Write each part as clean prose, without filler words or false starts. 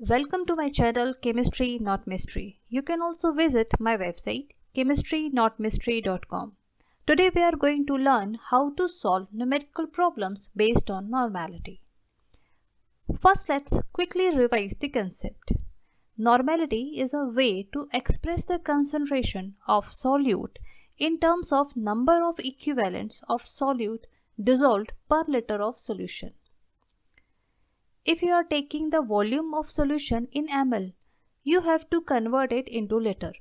Welcome to my channel Chemistry Not Mystery. You can also visit my website chemistrynotmystery.com. Today we are going to learn how to solve numerical problems based on normality. First, let's quickly revise the concept. Normality is a way to express the concentration of solute in terms of number of equivalents of solute dissolved per liter of solution. If you are taking the volume of solution in ml, you have to convert it into liter.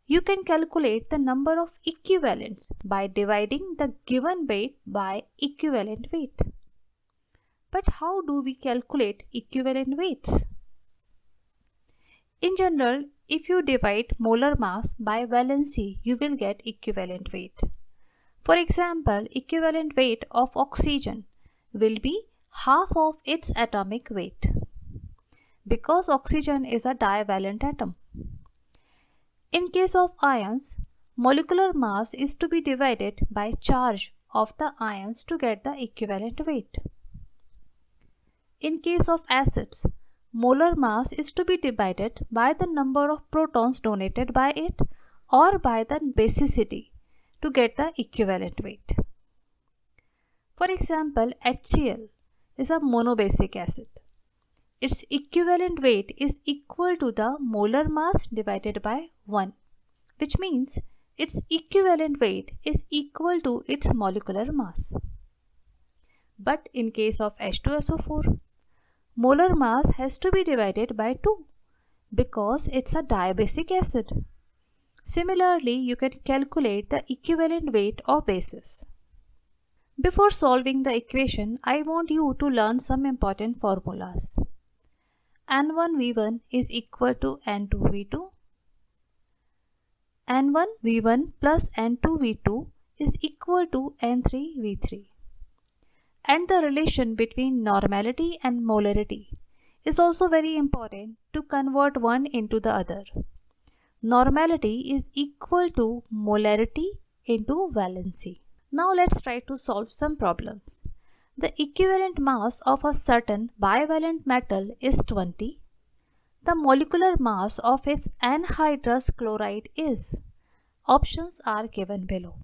You can calculate the number of equivalents by dividing the given weight by equivalent weight. But how do we calculate equivalent weights? In general, if you divide molar mass by valency, you will get equivalent weight. For example, equivalent weight of oxygen will be half of its atomic weight, because oxygen is a divalent atom. In case of ions, molecular mass is to be divided by charge of the ions to get the equivalent weight. In case of acids, molar mass is to be divided by the number of protons donated by it or by the basicity to get the equivalent weight. For example, HCl is a monobasic acid. Its equivalent weight is equal to the molar mass divided by 1, which means its equivalent weight is equal to its molecular mass. But in case of H2SO4, molar mass has to be divided by 2 because it's a diabasic acid. Similarly, you can calculate the equivalent weight of bases. Before solving the equation, I want you to learn some important formulas. N1V1 is equal to N2V2. N1V1 plus N2V2 is equal to N3V3. And the relation between normality and molarity is also very important to convert one into the other. Normality is equal to molarity into valency. Now let's try to solve some problems. The equivalent mass of a certain bivalent metal is 20. The molecular mass of its anhydrous chloride is. Options are given below.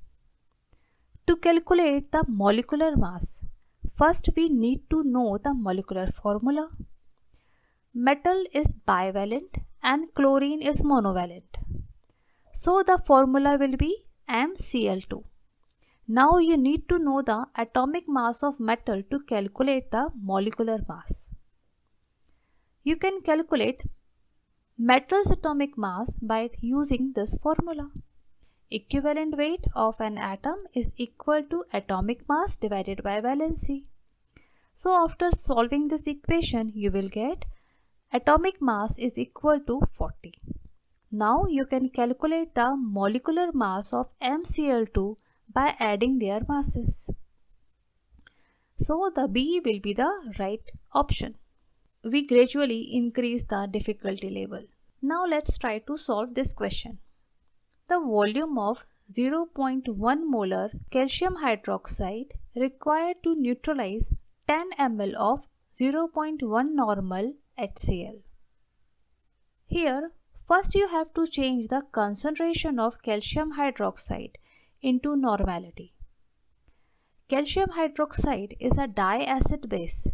To calculate the molecular mass, first we need to know the molecular formula. Metal is bivalent and chlorine is monovalent. So the formula will be MCl2. Now you need to know the atomic mass of metal to calculate the molecular mass. You can calculate metal's atomic mass by using this formula. Equivalent weight of an atom is equal to atomic mass divided by valency. So after solving this equation, you will get atomic mass is equal to 40. Now you can calculate the molecular mass of MCl2 by adding their masses. So the B will be the right option. We gradually increase the difficulty level. Now let's try to solve this question. The volume of 0.1 molar calcium hydroxide required to neutralize 10 ml of 0.1 normal HCl. Here, first you have to change the concentration of calcium hydroxide into normality. Calcium hydroxide is a diacid base,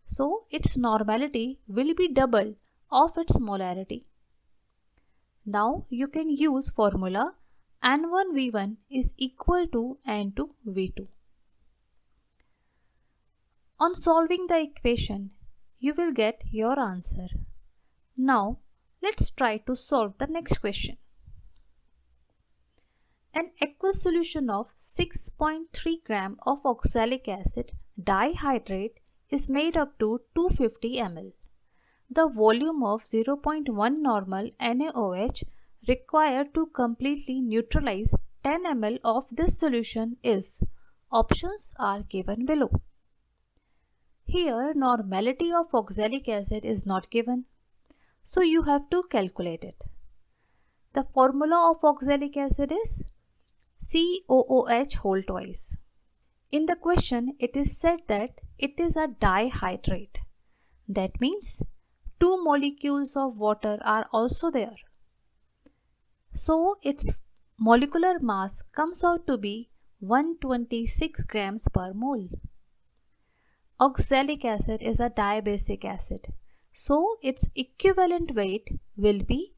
so its normality will be double of its molarity. Now you can use formula N1V1 is equal to N2V2. On solving the equation, you will get your answer. Now let's try to solve the next question. An aqueous solution of 6.3 gram of oxalic acid dihydrate is made up to 250 ml. The volume of 0.1 normal NaOH required to completely neutralize 10 ml of this solution is. Options are given below. Here, normality of oxalic acid is not given, so you have to calculate it. The formula of oxalic acid is COOH whole twice. In the question, it is said that it is a dihydrate. That means 2 molecules of water are also there. So its molecular mass comes out to be 126 grams per mole. Oxalic acid is a diabasic acid, so its equivalent weight will be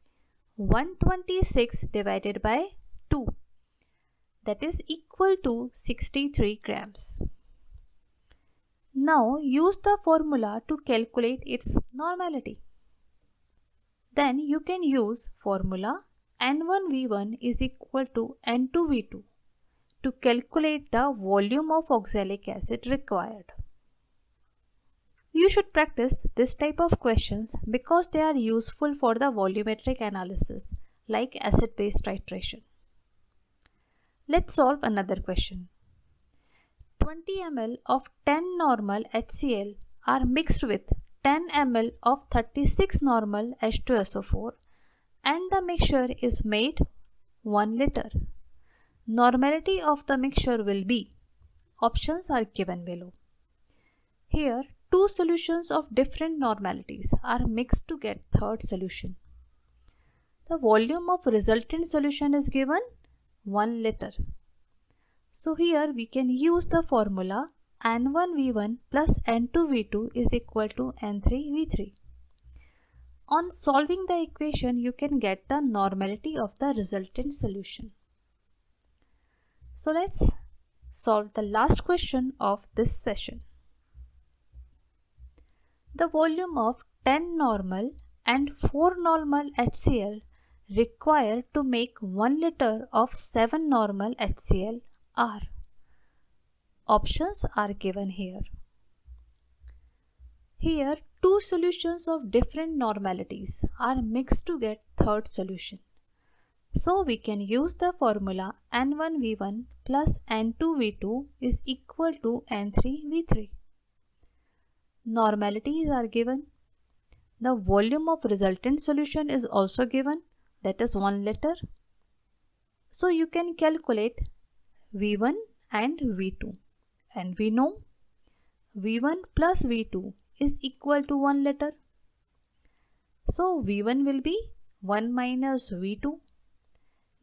126 divided by 2, that is equal to 63 grams. Now use the formula to calculate its normality. Then you can use formula N1V1 is equal to N2V2 to calculate the volume of oxalic acid required. You should practice this type of questions because they are useful for the volumetric analysis like acid-base titration. Let's solve another question. 20 ml of 10 normal HCl are mixed with 10 ml of 36 normal H2SO4 and the mixture is made 1 liter. Normality of the mixture will be, options are given below. Here, two solutions of different normalities are mixed to get third solution. The volume of resultant solution is given 1 liter. So here we can use the formula N1V1 plus N2V2 is equal to N3V3. On solving the equation, you can get the normality of the resultant solution. So let's solve the last question of this session. The volume of 10 normal and 4 normal HCl required to make 1 liter of 7 normal HCl are. Options are given here. Here, two solutions of different normalities are mixed to get third solution. So we can use the formula N1V1 plus N2V2 is equal to N3V3. Normalities are given. The volume of resultant solution is also given, that is 1 liter. So you can calculate V1 and V2, and we know V1 plus V2 is equal to 1 liter. So V1 will be 1 minus V2.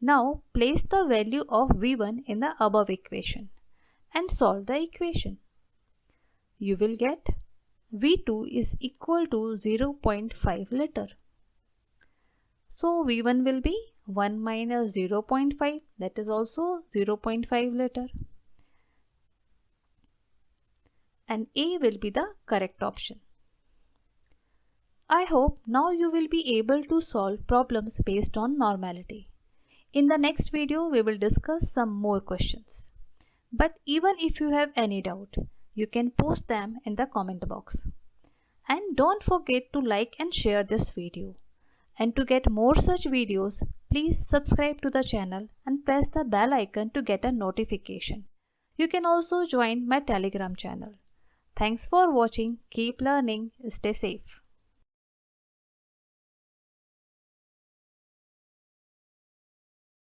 Now place the value of V1 in the above equation and solve the equation. You will get V2 is equal to 0.5 liter. So V1 will be 1 minus 0.5, that is also 0.5 liter. And A will be the correct option. I hope now you will be able to solve problems based on normality. In the next video, we will discuss some more questions. But even if you have any doubt, you can post them in the comment box. And don't forget to like and share this video. And to get more such videos, please subscribe to the channel and press the bell icon to get a notification. You can also join my Telegram channel. Thanks for watching. Keep learning. Stay safe.